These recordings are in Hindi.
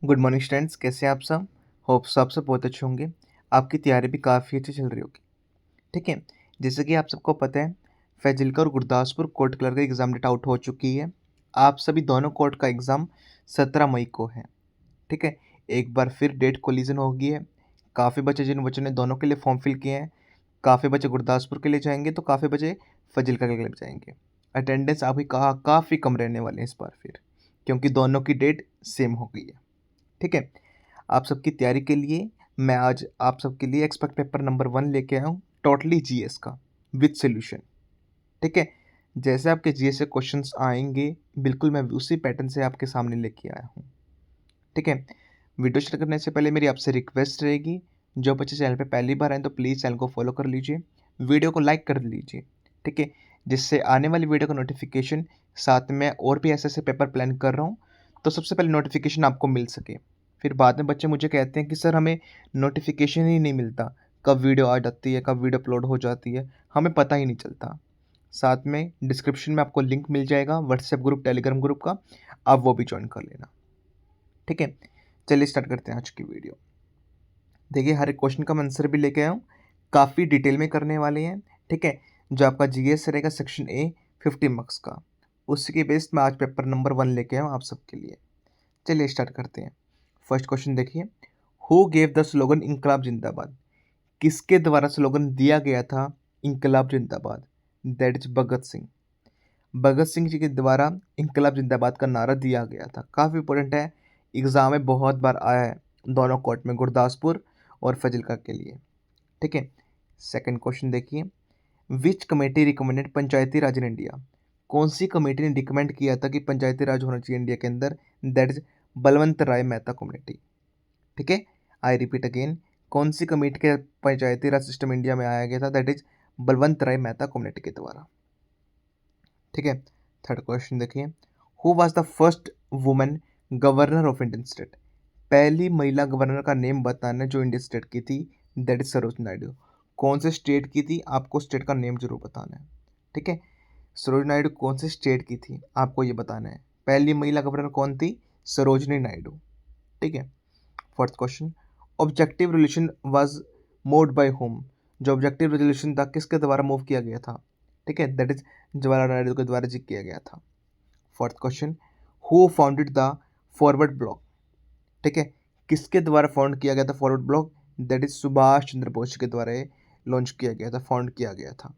गुड मॉर्निंग स्टूडेंट्स, कैसे हैं आप सब। होप सब बहुत अच्छे होंगे। आपकी तैयारी भी काफ़ी अच्छी चल रही होगी। ठीक है, जैसे कि आप सबको पता है, फैजिल्का और गुरदासपुर कोर्ट क्लर्क का एग्ज़ाम डेट आउट हो चुकी है। आप सभी दोनों कोर्ट का एग्ज़ाम 17 मई को है। ठीक है, एक बार फिर डेट कोलिजन हो गई है। काफ़ी बच्चे जिन बच्चों ने दोनों के लिए फॉर्म फिल किए हैं, काफ़ी बच्चे गुरदासपुर के लिए जाएंगे तो काफ़ी बच्चे फजिल्का के लिए जाएंगे। अटेंडेंस आपकी काफ़ी कम रहने वाले हैं इस बार फिर, क्योंकि दोनों की डेट सेम हो गई है। ठीक है, आप सबकी तैयारी के लिए मैं आज आप सबके लिए एक्सपेक्ट पेपर नंबर 1 लेके आया हूँ, टोटली जीएस का विद सॉल्यूशन। ठीक है, जैसे आपके जीएस से क्वेश्चंस आएंगे बिल्कुल मैं उसी पैटर्न से आपके सामने लेके आया हूँ। ठीक है, वीडियो स्टार्ट करने से पहले मेरी आपसे रिक्वेस्ट रहेगी, जो बच्चे चैनल पे पहली बार आए तो प्लीज़ चैनल को फॉलो कर लीजिए, वीडियो को लाइक कर लीजिए। ठीक है, जिससे आने वाली वीडियो का नोटिफिकेशन, साथ में और भी ऐसे ऐसे पेपर प्लान कर रहा हूँ तो सबसे पहले नोटिफिकेशन आपको मिल सके। फिर बाद में बच्चे मुझे कहते हैं कि सर हमें नोटिफिकेशन ही नहीं मिलता, कब वीडियो आ जाती है, कब वीडियो अपलोड हो जाती है, हमें पता ही नहीं चलता। साथ में डिस्क्रिप्शन में आपको लिंक मिल जाएगा व्हाट्सएप ग्रुप, टेलीग्राम ग्रुप का, आप वो भी ज्वाइन कर लेना। ठीक है, चलिए स्टार्ट करते हैं आज की वीडियो। देखिए, हर एक क्वेश्चन का मैं आंसर भी लेके आया हूँ, काफ़ी डिटेल में करने वाले हैं। ठीक है, जो आपका जीएस रहेगा सेक्शन ए 50 मार्क्स का, उसके बेस्ड मैं आज पेपर नंबर 1 लेके आया हूँ आप सबके लिए। चलिए स्टार्ट करते हैं। फर्स्ट क्वेश्चन देखिए, हु गेव द स्लोगन इनकलाब जिंदाबाद। किसके द्वारा स्लोगन दिया गया था इनकलाब जिंदाबाद? That is Bhagat Singh. भगत सिंह जी के द्वारा इनकलाब जिंदाबाद का नारा दिया गया था। काफ़ी इंपॉर्टेंट है, एग्जाम में बहुत बार आया है दोनों कोर्ट में, गुरदासपुर और फजिल्का के लिए। ठीक है, सेकंड क्वेश्चन देखिए, विच committee recommended Panchayati Raj in India. कौन सी कमेटी ने रिकमेंड किया था कि पंचायती राज होना चाहिए इंडिया के अंदर? That is Balwant Rai Mehta committee. ठीक है, आई रिपीट अगेन, कौन सी कमेटी के पंचायती राज सिस्टम इंडिया में आया गया था? That is Balwant Rai Mehta committee के द्वारा। ठीक है, थर्ड क्वेश्चन देखिए, who was the first women governor of Indian state. पहली महिला गवर्नर का नेम बताना जो इंडियन स्टेट की थी, दैट इज सरोज नायडू। कौन से स्टेट की थी, आपको स्टेट का नेम जरूर बताना है। ठीक है, सरोज नायडू कौन से स्टेट की थी आपको ये बताना है। पहली महिला गवर्नर कौन थी? सरोजनी नायडू। ठीक है, fourth question, objective resolution was moved by home. जो ऑब्जेक्टिव रेजोल्यूशन था किसके द्वारा मूव किया गया था? ठीक है, दैट इज जवाहरलाल नेहरू के द्वारा जी किया गया था। Fourth question, who founded the forward bloc. ठीक है, किसके द्वारा फाउंड किया गया था forward bloc? That is Subhash Chandra Bose के द्वारा लॉन्च किया गया था, फाउंड किया गया था।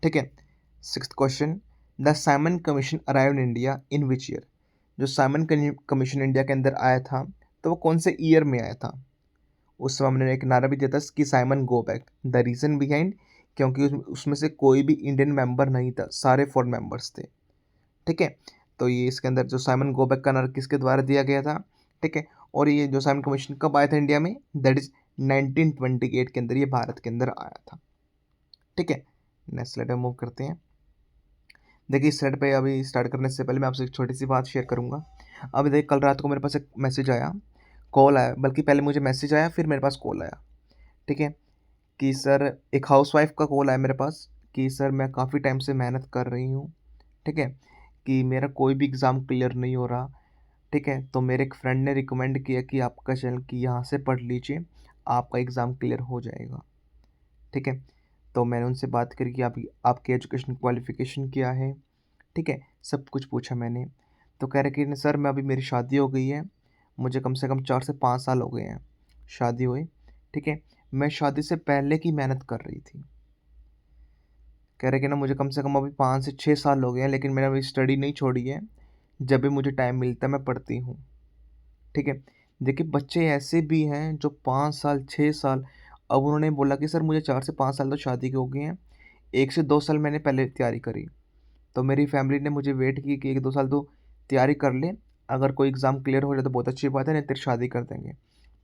ठीक है, sixth question, the Simon commission arrived in India in which year. जो साइमन कमीशन इंडिया के अंदर आया था तो वो कौन से ईयर में आया था? उस समय हमने एक नारा भी दिया था कि Simon go back. The reason behind, क्योंकि उसमें से कोई भी इंडियन मेंबर नहीं था, सारे फॉरेन मेंबर्स थे। ठीक है, तो ये इसके अंदर जो साइमन गो बैक का नारा किसके द्वारा दिया गया था? ठीक है, और ये जो साइमन कमीशन कब आया था इंडिया में? दैट इज 1928 के अंदर ये भारत के अंदर आया था। ठीक है, नेक्स्ट स्लाइड में मूव करते हैं। देखिए, इस स्लाइड पे अभी स्टार्ट करने से पहले मैं आपसे एक छोटी सी बात शेयर करूंगा। अभी देखिए, कल रात को मेरे पास एक मैसेज आया, कॉल आया, बल्कि पहले मुझे मैसेज आया फिर मेरे पास कॉल आया। ठीक है, कि सर एक हाउसवाइफ का कॉल आया मेरे पास कि सर मैं काफ़ी टाइम से मेहनत कर रही हूँ। ठीक है, कि मेरा कोई भी एग्ज़ाम क्लियर नहीं हो रहा। ठीक है, तो मेरे एक फ्रेंड ने रिकमेंड किया कि आपका चैनल कि यहाँ से पढ़ लीजिए, आपका एग्ज़ाम क्लियर हो जाएगा। ठीक है, तो मैंने उनसे बात करी कि आपकी एजुकेशन क्वालिफ़िकेशन क्या है। ठीक है, सब कुछ पूछा मैंने। तो कह रहे कि सर मैं अभी मेरी शादी हो गई है, मुझे कम से कम 4 से 5 साल हो गए हैं शादी हुए। ठीक है, मैं शादी से पहले की मेहनत कर रही थी। कह रहे कि ना मुझे कम से कम अभी 5 से 6 साल हो गए हैं, लेकिन मैंने अभी स्टडी नहीं छोड़ी है, जब भी मुझे टाइम मिलता है मैं पढ़ती हूँ। ठीक है, देखिए बच्चे ऐसे भी हैं जो 5 साल 6 साल, अब उन्होंने बोला कि सर मुझे 4 से 5 साल तो शादी के हो गए हैं, 1 से 2 साल मैंने पहले तैयारी करी। तो मेरी फैमिली ने मुझे वेट की कि 1-2 साल तो तैयारी कर ले, अगर कोई एग्ज़ाम क्लियर हो जाए तो बहुत अच्छी बात है, नहीं तेरी शादी कर देंगे।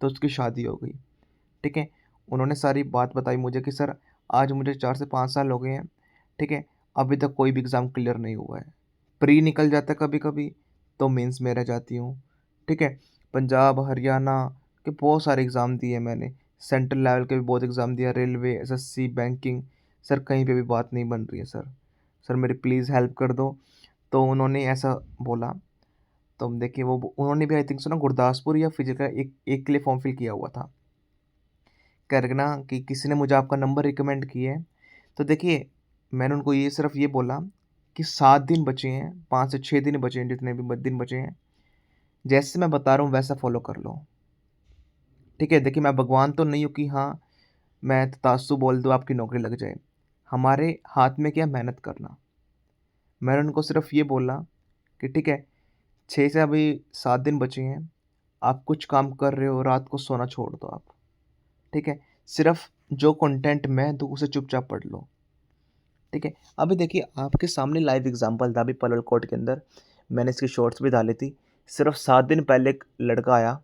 तो उसकी शादी हो गई। ठीक है, उन्होंने सारी बात बताई मुझे कि सर आज मुझे 4 से 5 साल हो गए हैं। ठीक है, अभी तक कोई भी एग्ज़ाम क्लियर नहीं हुआ है। प्री निकल जाता है कभी कभी, तो मेंस में रह जाती हूँ। ठीक है, पंजाब हरियाणा के बहुत सारे एग्ज़ाम दिए मैंने, सेंट्रल लेवल के भी बहुत एग्ज़ाम दिया, रेलवे, एसएससी, बैंकिंग। सर कहीं पे भी बात नहीं बन रही है सर, सर मेरी प्लीज़ हेल्प कर दो। तो उन्होंने ऐसा बोला। तो देखिए वो उन्होंने भी आई थिंक सो ना गुरदासपुर या फिजिकल एक के लिए फॉर्म फिल किया हुआ था। कह रहे ना कि किसी ने मुझे आपका नंबर रिकमेंड किया है। तो देखिए मैंने उनको ये सिर्फ ये बोला कि 7 दिन बचे हैं, 5 से 6 दिन बचे हैं, जितने भी दिन बचे हैं, जैसे मैं बता रहा हूँ वैसा फॉलो कर लो। ठीक है, देखिए मैं भगवान तो नहीं हूँ कि हाँ मैं ततासु बोल दूँ आपकी नौकरी लग जाए। हमारे हाथ में क्या है, मेहनत करना। मैंने उनको सिर्फ ये बोला कि ठीक है 6 से अभी 7 दिन बचे हैं, आप कुछ काम कर रहे हो, रात को सोना छोड़ दो आप। ठीक है, सिर्फ जो कंटेंट मैं दूँ उसे चुपचाप पढ़ लो। ठीक है, अभी देखिए आपके सामने लाइव एग्जांपल था अभी पलवल कोर्ट के अंदर, मैंने इसकी शॉर्ट्स भी डाली थी। सिर्फ 7 दिन पहले एक लड़का आया,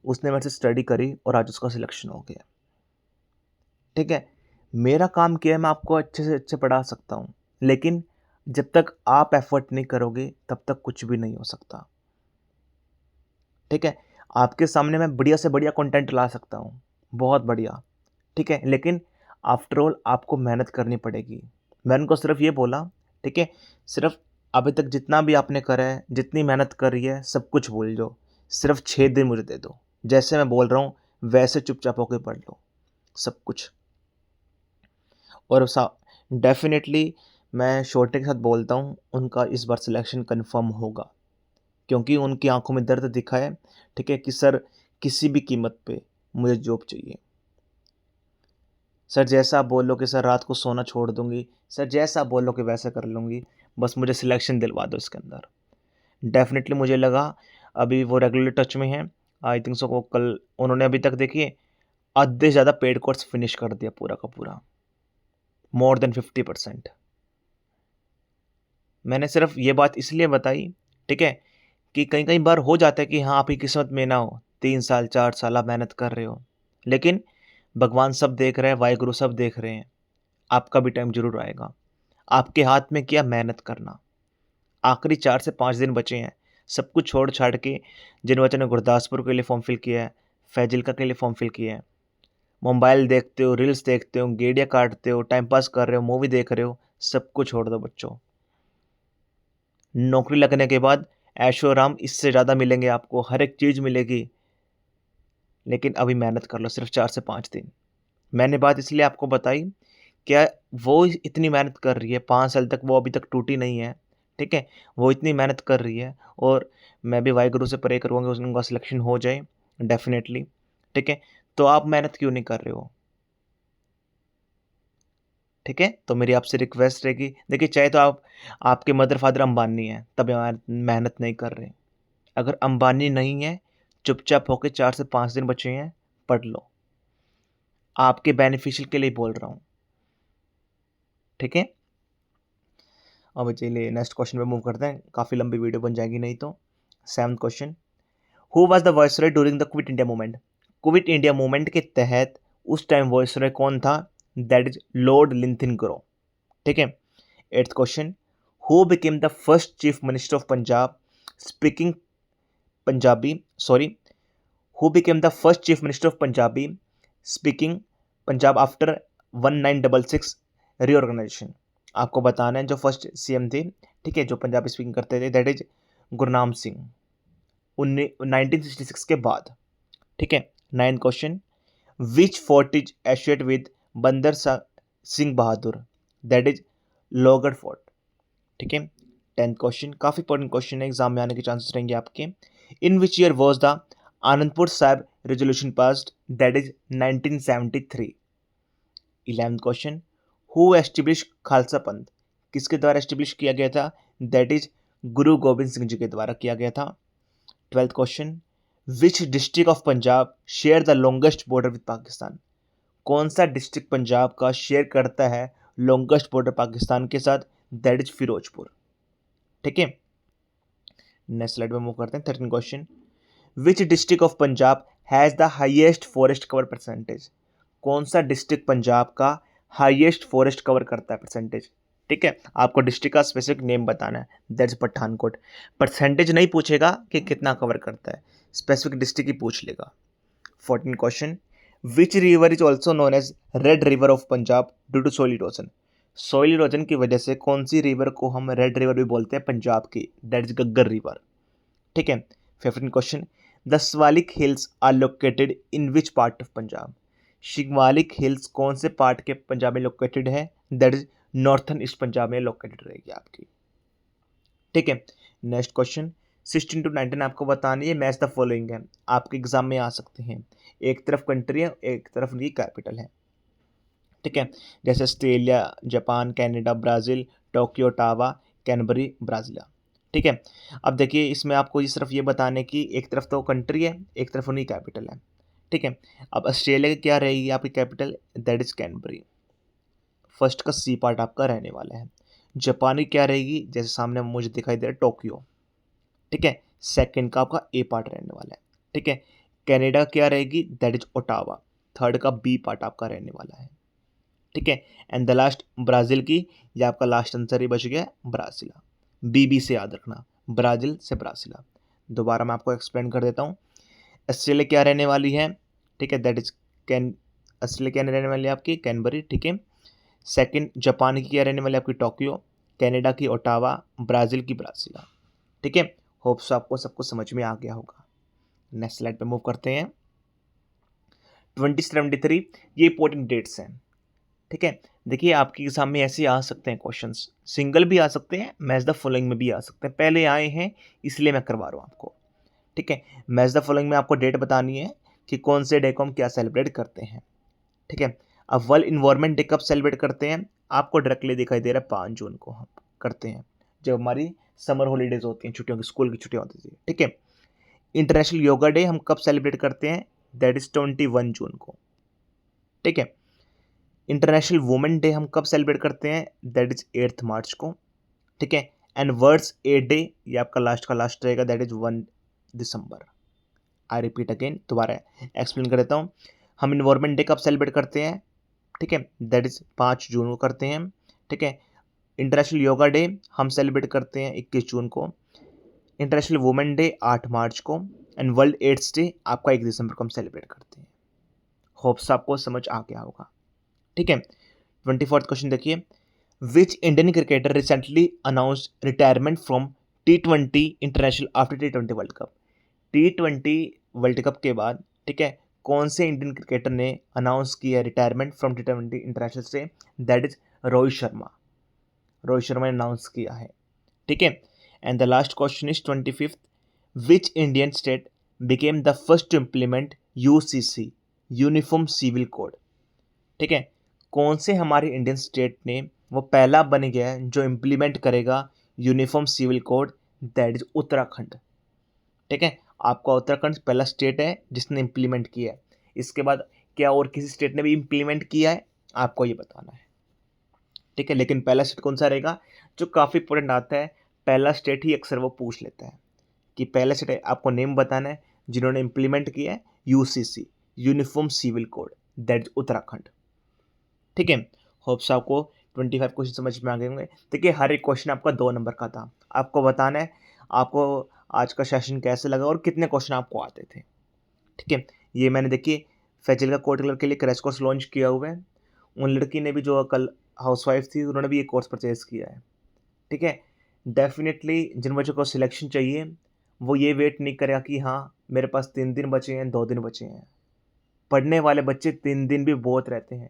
उसने मेरे से स्टडी करी और आज उसका सिलेक्शन हो गया। ठीक है, मेरा काम क्या है, मैं आपको अच्छे से अच्छे पढ़ा सकता हूँ, लेकिन जब तक आप एफर्ट नहीं करोगे तब तक कुछ भी नहीं हो सकता। ठीक है, आपके सामने मैं बढ़िया से बढ़िया कंटेंट ला सकता हूँ, बहुत बढ़िया। ठीक है, लेकिन आफ्टर ऑल आपको मेहनत करनी पड़ेगी। मैंने उनको सिर्फ ये बोला, ठीक है, सिर्फ अभी तक जितना भी आपने करा है, जितनी मेहनत करी है, सब कुछ भूल जाओ। सिर्फ 6 दिन मुझे दे दो, जैसे मैं बोल रहा हूँ वैसे चुपचाप होकर पढ़ लो सब कुछ। और डेफिनेटली मैं श्योरिटी के साथ बोलता हूँ उनका इस बार सिलेक्शन कंफर्म होगा, क्योंकि उनकी आंखों में दर्द दिखा है। ठीक है कि सर किसी भी कीमत पे मुझे जॉब चाहिए। सर जैसा आप बोलो कि सर रात को सोना छोड़ दूंगी, सर जैसा आप बोलो कि वैसा कर लूँगी, बस मुझे सिलेक्शन दिलवा दो इसके अंदर। डेफिनेटली मुझे लगा अभी वो रेगुलर टच में है। आई थिंक सो वो कल उन्होंने अभी तक देखिए आधे से ज़्यादा पेड कोर्स फिनिश कर दिया पूरा का पूरा, मोर देन 50%। मैंने सिर्फ ये बात इसलिए बताई, ठीक है, कि कई कई बार हो जाता है कि हाँ आपकी किस्मत में ना हो, 3 साल 4 साल आप मेहनत कर रहे हो, लेकिन भगवान सब देख रहे हैं, वाहिगुरु सब देख रहे हैं, आपका भी टाइम जरूर आएगा। आपके हाथ में क्या, मेहनत करना। आखिरी 4 से 5 दिन बचे हैं, सब कुछ छोड़ छाड़ के जिन बच्चों ने गुरदासपुर के लिए फॉर्म फिल किया है, फैजिल्का के लिए फॉर्म फिल किया है, मोबाइल देखते हो, रील्स देखते हो, गेड़िया काटते हो, टाइम पास कर रहे हो, मूवी देख रहे हो, सब कुछ छोड़ दो बच्चों। नौकरी लगने के बाद ऐशो आराम इससे ज़्यादा मिलेंगे आपको, हर एक चीज़ मिलेगी, लेकिन अभी मेहनत कर लो सिर्फ 4 से 5 दिन। मैंने बात इसलिए आपको बताई, क्या वो इतनी मेहनत कर रही है, 5 साल तक वो अभी तक टूटी नहीं है। ठीक है, वो इतनी मेहनत कर रही है, और मैं भी वाहिगुरु से प्रे करूँगा उनका सिलेक्शन हो जाए डेफिनेटली। ठीक है, तो आप मेहनत क्यों नहीं कर रहे हो? ठीक है, तो मेरी आपसे रिक्वेस्ट रहेगी, देखिए चाहे तो आप आपके मदर फादर अंबानी हैं तब मेहनत नहीं कर रहे। अगर अंबानी नहीं है, चुपचाप होके 4 से 5 दिन बचे हैं, पढ़ लो। आपके बेनिफिशियल के लिए बोल रहा हूँ। ठीक है, अब चलिए नेक्स्ट क्वेश्चन पे मूव करते हैं, काफ़ी लंबी वीडियो बन जाएगी नहीं तो। 7th question, who was the viceroy during the quit India movement? Quit India movement के तहत उस टाइम वॉइसरॉय कौन था? That is Lord Linlithgow. ठीक है। 8th question, who became the first chief minister of Punjab speaking Punjabi sorry who became the first chief minister of Punjabi speaking Punjab after 1966 reorganisation? आपको बताना है जो फर्स्ट सीएम थे, ठीक है, जो पंजाबी स्पीकिंग करते थे, दैट इज गुरनाम सिंह, 1966 के बाद। ठीक है। 9th question, which fort is associated with Banda Singh Bahadur? That is Lohgarh fort. ठीक है। 10th क्वेश्चन, काफ़ी इंपॉर्टेंट क्वेश्चन है, एग्जाम में आने के चांसेस रहेंगे आपके। In which year was the Anandpur Sahib resolution passed? That is 1973। 11th question, who establish Khalsa Panth? किसके द्वारा एस्टेब्लिश किया गया था? दैट इज गुरु गोबिंद सिंह जी के द्वारा किया गया था। 12th question, which district of Punjab share the longest border with Pakistan? कौन सा डिस्ट्रिक्ट पंजाब का शेयर करता है लॉन्गेस्ट बॉर्डर पाकिस्तान के साथ? That is Ferozepur. ठीक है। नेक्स्ट स्लाइड में मूव करते हैं। 13th question, which district of Punjab has the highest forest cover percentage? कौन सा डिस्ट्रिक्ट पंजाब का हाईएस्ट फॉरेस्ट कवर करता है परसेंटेज? ठीक है, आपको डिस्ट्रिक्ट का स्पेसिफिक नेम बताना है, दैट्स पठानकोट। परसेंटेज नहीं पूछेगा कि कितना कवर करता है, स्पेसिफिक डिस्ट्रिक्ट ही पूछ लेगा। 14th question, which river is also known as red river of Punjab due to soil erosion? Soil erosion की वजह से कौन सी रिवर को हम रेड रिवर भी बोलते हैं पंजाब की? That is Ghaggar river. ठीक है। 15 question, the Shivalik hills are located in which part of Punjab? Shivalik hills कौन से पार्ट के पंजाब में लोकेटेड है? That is northern east Punjab में लोकेटेड रहेगी आपकी। ठीक है। नेक्स्ट क्वेश्चन, 16 to 19 आपको बतानी है, मैच द फॉलोइंग है, आपके एग्जाम में आ सकते हैं। एक तरफ कंट्री है, एक तरफ उनकी कैपिटल है। ठीक है, जैसे Australia, Japan, Canada, Brazil, Tokyo, Ottawa, Canberra, Brasilia. ठीक है। अब देखिए इसमें आपको इस तरफ ये बताने की, एक तरफ तो कंट्री है, एक तरफ उनकी कैपिटल है। ठीक है। अब ऑस्ट्रेलिया की क्या रहेगी आपकी capital? That is Canberra. First का सी पार्ट आपका रहने वाला है। जापान की क्या रहेगी? जैसे सामने मुझे दिखाई दे रहा है टोक्यो। ठीक है। सेकंड का आपका ए पार्ट रहने वाला है। ठीक है। कनाडा क्या रहेगी? That is Ottawa. थर्ड का बी पार्ट आपका रहने वाला है। ठीक है। एंड द लास्ट ब्राज़ील की, ये आपका लास्ट आंसर ही बच गया ब्राज़ीला। बी से याद रखना, ब्राज़ील से ब्राज़ीला। दोबारा मैं आपको एक्सप्लेन कर देता हूँ। ऑस्ट्रेलिया क्या रहने वाली है? ठीक है, दैट इज कैन, ऑस्ट्रेलिया क्या रहने वाली है आपकी? कैनबरी। ठीक है। सेकंड जापान की क्या रहने वाली है आपकी? टोक्यो। कनाडा की ओटावा, ब्राज़ील की ब्राज़ीला। ठीक है। होप्स आपको सब कुछ समझ में आ गया होगा। नेक्स्ट स्लाइड पे मूव करते हैं। 2073 ये इंपॉर्टेंट डेट्स हैं। ठीक है। देखिए आपके एग्जाम में ऐसे आ सकते हैं क्वेश्चंस, सिंगल भी आ सकते हैं, मैच द फॉलोइंग में भी आ सकते हैं। पहले आए हैं इसलिए मैं करवा रहा हूँ आपको। ठीक है। मैच द फॉलोइंग में आपको डेट बतानी है कि कौन से डे को हम क्या सेलिब्रेट करते हैं। ठीक है। अब वर्ल्ड इन्वायरमेंट डे कब सेलिब्रेट करते हैं? आपको डायरेक्टली दिखाई दे रहा है 5 जून को हम करते हैं, जब हमारी समर हॉलीडेज होती हैं, छुट्टियों की, स्कूल की छुट्टियां होती थी। ठीक है। इंटरनेशनल योगा डे हम कब सेलिब्रेट करते हैं? दैट इज 21 जून को। ठीक है। इंटरनेशनल वुमेन डे हम कब सेलिब्रेट करते हैं? दैट इज 8 मार्च को। ठीक है। एंड वर्ड्स ए डे, ये आपका लास्ट का लास्ट रहेगा, that is 1 December. I repeat again, दोबारा एक्सप्लेन कर देता हूँ। हम इन्वायरमेंट डे कब सेलिब्रेट करते हैं? ठीक है, दैट इज 5 जून को करते हैं। ठीक है। इंटरनेशनल योगा डे हम सेलिब्रेट करते हैं 21 जून को। इंटरनेशनल वुमेन डे 8 मार्च को। एंड वर्ल्ड एड्स डे आपका 1 दिसंबर को हम सेलिब्रेट करते हैं। होप्स आपको समझ आ गया होगा। ठीक है। 24th क्वेश्चन देखिए, which Indian cricketer recently announced retirement from T20 international after T20 world cup? T20 world cup के बाद, ठीक है, कौन से इंडियन क्रिकेटर ने अनाउंस किया रिटायरमेंट फ्रॉम T20 इंटरनेशनल से? That is Rohit Sharma. रोहित शर्मा ने अनाउंस किया है। ठीक है। And the last question is 25th, which Indian state became the first to implement UCC uniform civil code? ठीक है। कौन से हमारे इंडियन स्टेट ने वो पहला बन गया है जो इम्प्लीमेंट करेगा uniform civil code? That is Uttarakhand. ठीक है। आपका उत्तराखंड पहला स्टेट है जिसने इम्प्लीमेंट किया है। इसके बाद क्या और किसी स्टेट ने भी इम्प्लीमेंट किया है, आपको ये बताना है। ठीक है। लेकिन पहला स्टेट कौन सा रहेगा? जो काफ़ी इंपॉर्टेंट आता है, पहला स्टेट ही अक्सर वो पूछ लेता है कि पहला स्टेट आपको नेम बताना है जिन्होंने इम्प्लीमेंट किया है UCC uniform civil code, that is Uttarakhand. ठीक है। होप्स आपको 25 क्वेश्चन समझ में आ गए होंगे। देखिए हर एक क्वेश्चन आपका 2 नंबर का था। आपको बताना है आपको आज का सेशन कैसे लगा और कितने क्वेश्चन आपको आते थे। ठीक है। ये मैंने देखिए फैजिल का कोड कलर के लिए क्रैश कोर्स लॉन्च किया हुआ है। उन लड़की ने भी जो कल हाउसवाइफ थी उन्होंने भी ये कोर्स परचेज किया है। ठीक है। डेफिनेटली जिन बच्चों को सिलेक्शन चाहिए वो ये वेट नहीं करेगा कि हाँ मेरे पास 3 दिन बचे हैं, 2 दिन बचे हैं। पढ़ने वाले बच्चे 3 दिन भी बहुत रहते हैं।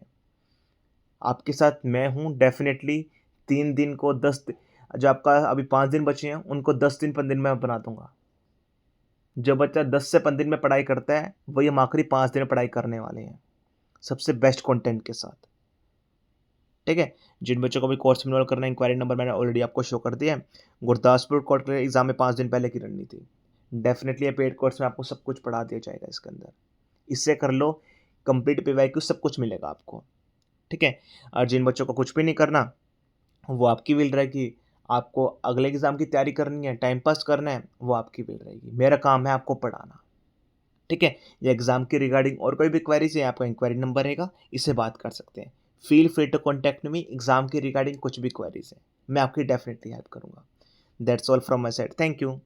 आपके साथ मैं हूँ डेफिनेटली। 3 दिन को 10 जो आपका अभी 5 दिन बचे हैं उनको 10 दिन 15 दिन में बना दूंगा। जो बच्चा 10 से 15 दिन में पढ़ाई करता है वही हम आखिरी 5 दिन में पढ़ाई करने वाले हैं, सबसे बेस्ट कंटेंट के साथ। ठीक है। जिन बच्चों को भी कोर्स में इनरोल करना है, इंक्वायरी नंबर मैंने ऑलरेडी आपको शो कर दिया है। गुरदासपुर कोर्ट के एग्जाम में 5 दिन पहले की रणनीति, डेफिनेटली ये पेड कोर्स में आपको सब कुछ पढ़ा दिया जाएगा इसके अंदर। इससे कर लो कंप्लीट PYQ, सब कुछ मिलेगा आपको। ठीक है। और जिन बच्चों को कुछ भी नहीं करना, वो आपकी विल रहेगी। आपको अगले एग्ज़ाम की तैयारी करनी है, टाइम पास करना है, वो आपकी विल रहेगी। मेरा काम है आपको पढ़ाना। ठीक है। ये एग्ज़ाम की रिगार्डिंग और कोई भी क्वेरीज है, आपका इंक्वायरी नंबर रहेगा, इससे बात कर सकते हैं। Feel free to contact me. Exam की रिगार्डिंग कुछ भी क्वेरीज है, मैं आपकी डेफिनेटली हेल्प करूँगा। That's all from my side. Thank you.